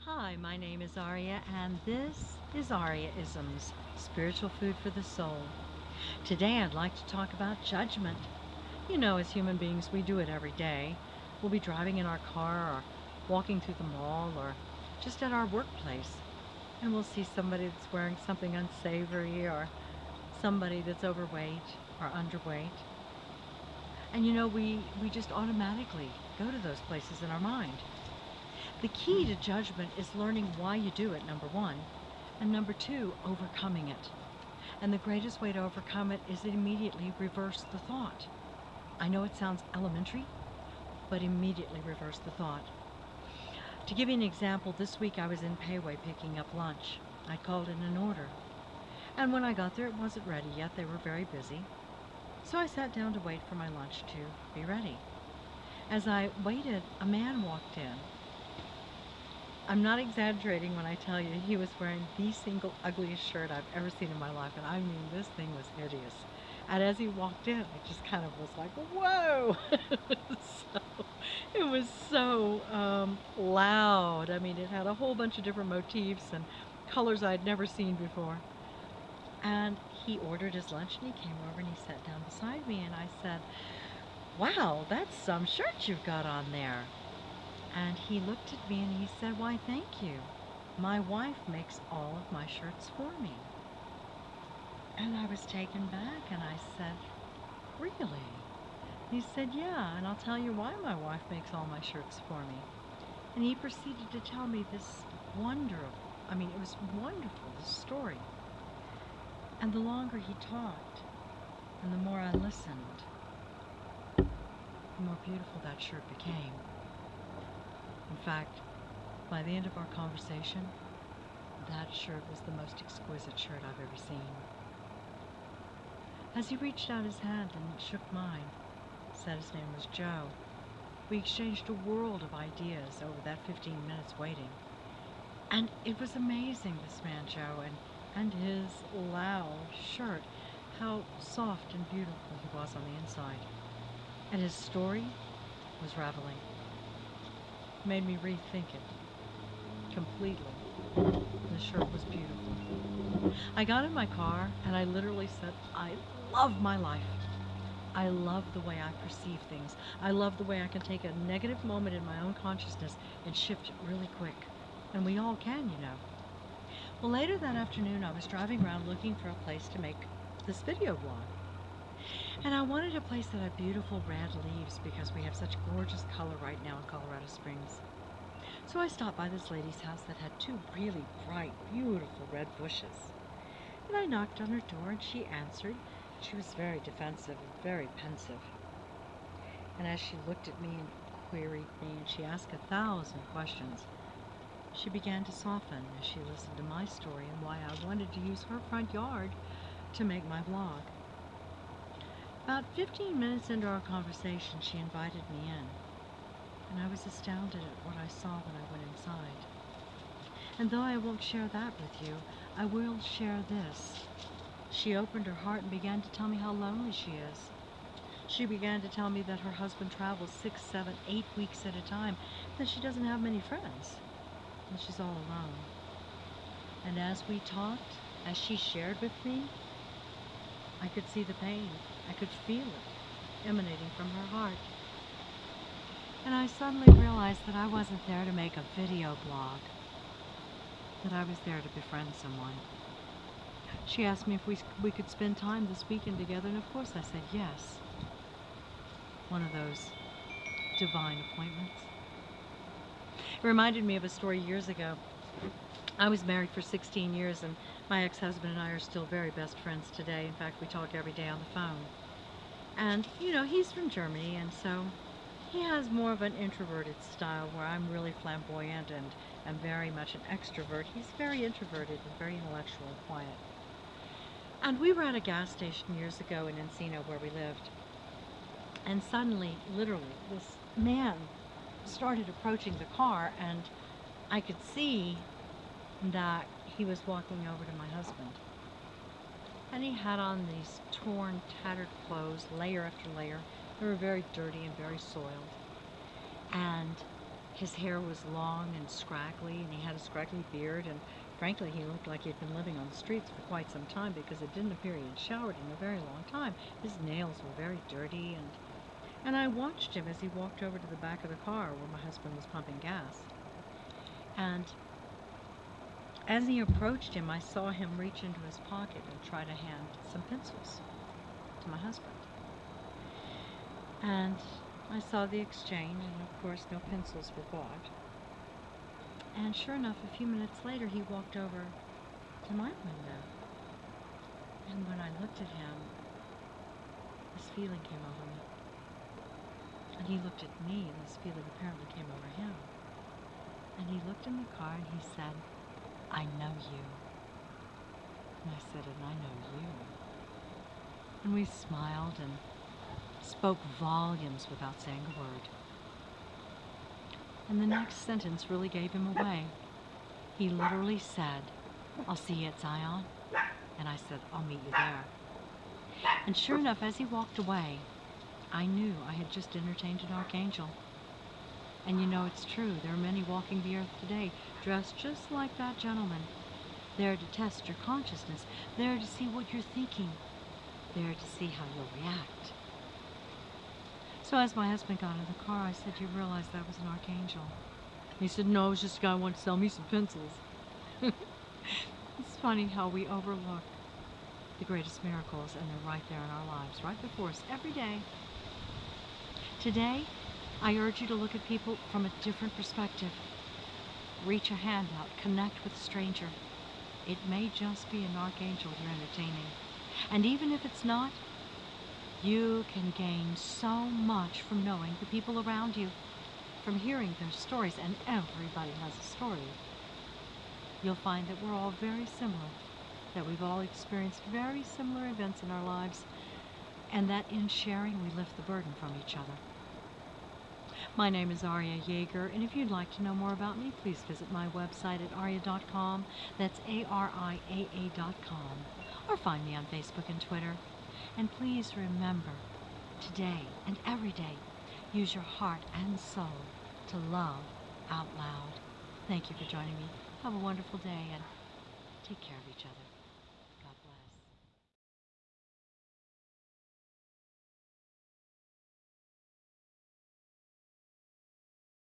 Hi, my name is Aria, and this is Ariaaisms Spiritual Food for the Soul. Today, I'd like to talk about judgment. You know, as human beings, we do it every day. We'll be driving in our car, or walking through the mall, or just at our workplace, and we'll see somebody that's wearing something unsavory, or somebody that's overweight or underweight. And we just automatically go to those places in our mind. The key to judgment is learning why you do it, number one, and number two, overcoming it. And the greatest way to overcome it is immediately reverse the thought. I know it sounds elementary, but immediately reverse the thought. To give you an example, this week I was in Payway picking up lunch. I called in an order. And when I got there, it wasn't ready yet. They were very busy. So I sat down to wait for my lunch to be ready. As I waited, a man walked in. I'm not exaggerating when I tell you he was wearing the single ugliest shirt I've ever seen in my life. And I mean, this thing was hideous. And as he walked in, I just kind of was like, whoa! It was so loud. I mean, it had a whole bunch of different motifs and colors I'd never seen before. And he ordered his lunch and he came over and he sat down beside me and I said, wow, that's some shirt you've got on there. And he looked at me and he said, why, thank you. My wife makes all of my shirts for me. And I was taken back and I said, really? He said, yeah, and I'll tell you why my wife makes all my shirts for me. And he proceeded to tell me this it was wonderful, this story. And the longer he talked, and the more I listened, the more beautiful that shirt became. In fact, by the end of our conversation, that shirt was the most exquisite shirt I've ever seen. As he reached out his hand and shook mine, said his name was Joe, we exchanged a world of ideas over that 15 minutes waiting. And it was amazing, this man Joe, and his loud shirt, how soft and beautiful he was on the inside. And his story was raveling. Made me rethink it completely. The shirt was beautiful. I got in my car and I literally said, I love my life. I love the way I perceive things. I love the way I can take a negative moment in my own consciousness and shift it really quick. And we all can, you know. Well, later that afternoon, I was driving around looking for a place to make this video blog. And I wanted a place that had beautiful red leaves because we have such gorgeous color right now in Colorado Springs. So I stopped by this lady's house that had two really bright, beautiful red bushes. And I knocked on her door and she answered. She was very defensive and very pensive. And as she looked at me and queried me and she asked 1,000 questions, she began to soften as she listened to my story and why I wanted to use her front yard to make my blog. About 15 minutes into our conversation, she invited me in, and I was astounded at what I saw when I went inside. And though I won't share that with you, I will share this. She opened her heart and began to tell me how lonely she is. She began to tell me that her husband travels 6, 7, 8 weeks at a time, that she doesn't have many friends, and she's all alone. And as we talked, as she shared with me, I could see the pain. I could feel it emanating from her heart. And I suddenly realized that I wasn't there to make a video blog, that I was there to befriend someone. She asked me if we could spend time this weekend together, and of course I said yes. One of those divine appointments. It reminded me of a story years ago. I was married for 16 years and my ex-husband and I are still very best friends today. In fact, we talk every day on the phone. And, he's from Germany, and so he has more of an introverted style where I'm really flamboyant and very much an extrovert. He's very introverted and very intellectual and quiet. And we were at a gas station years ago in Encino where we lived. And suddenly, literally, this man started approaching the car and I could see that he was walking over to my husband. And he had on these torn, tattered clothes, layer after layer. They were very dirty and very soiled. And His hair was long and scraggly, and he had a scraggly beard, and frankly, he looked like he'd been living on the streets for quite some time because it didn't appear he had showered in a very long time. His nails were very dirty, and I watched him as he walked over to the back of the car where my husband was pumping gas. And as he approached him, I saw him reach into his pocket and try to hand some pencils to my husband. And I saw the exchange, and of course no pencils were bought. And sure enough, a few minutes later, he walked over to my window. And when I looked at him, this feeling came over me. And he looked at me, and this feeling apparently came over him. And he looked in the car and he said, "I know you." And I said, "And I know you." And we smiled and spoke volumes without saying a word. And the next sentence really gave him away. He literally said, "I'll see you at Zion." And I said, "I'll meet you there." And sure enough, as he walked away, I knew I had just entertained an archangel. And you know it's true. There are many walking the earth today, dressed just like that gentleman, there to test your consciousness, there to see what you're thinking, there to see how you'll react. So as my husband got in the car, I said, "You realize that was an archangel?" He said, "No, it was just a guy who wanted to sell me some pencils." It's funny how we overlook the greatest miracles, and they're right there in our lives, right before us, every day. Today, I urge you to look at people from a different perspective. Reach a hand out, connect with a stranger. It may just be an archangel you're entertaining. And even if it's not, you can gain so much from knowing the people around you, from hearing their stories, and everybody has a story. You'll find that we're all very similar, that we've all experienced very similar events in our lives, and that in sharing we lift the burden from each other. My name is Aria Yeager, and if you'd like to know more about me, please visit my website at aria.com, that's ARIAA.com, or find me on Facebook and Twitter. And please remember, today and every day, use your heart and soul to love out loud. Thank you for joining me. Have a wonderful day, and take care of each other.